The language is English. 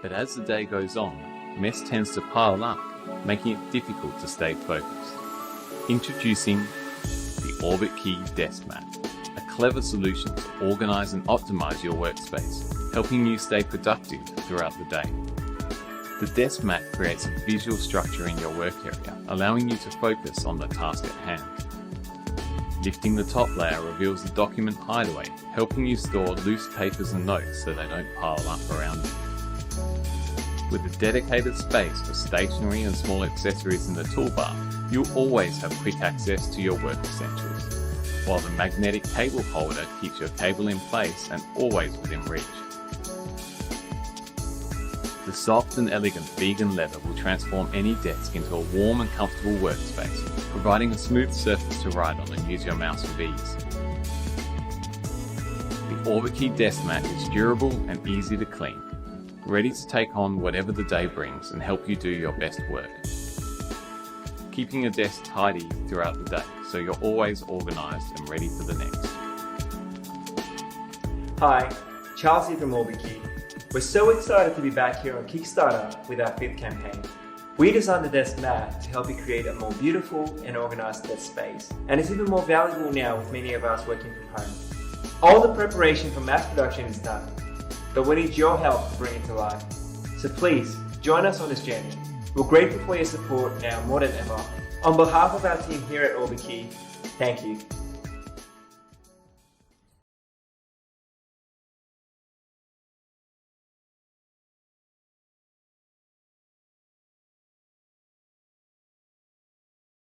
But as the day goes on, mess tends to pile up, making it difficult to stay focused. Introducing the Orbitkey Desk Mat, a clever solution to organize and optimize your workspace, helping you stay productive throughout the day. The desk mat creates a visual structure in your work area, allowing you to focus on the task at hand. Lifting the top layer reveals the document hideaway, helping you store loose papers and notes so they don't pile up around you. With a dedicated space for stationery and small accessories in the toolbar, you'll always have quick access to your work essentials, while the magnetic cable holder keeps your cable in place and always within reach. The soft and elegant vegan leather will transform any desk into a warm and comfortable workspace, providing a smooth surface to write on and use your mouse with ease. The Orbitkey desk mat is durable and easy to clean, ready to take on whatever the day brings and help you do your best work. Keeping your desk tidy throughout the day so you're always organised and ready for the next. Hi, Charles here from Orbitkey. We're so excited to be back here on Kickstarter with our 5th campaign. We designed the desk mat to help you create a more beautiful and organised desk space, and it's even more valuable now with many of us working from home. All the preparation for mass production is done, but we need your help to bring it to life. So please, join us on this journey. We're grateful for your support now more than ever. On behalf of our team here at Orbitkey, thank you.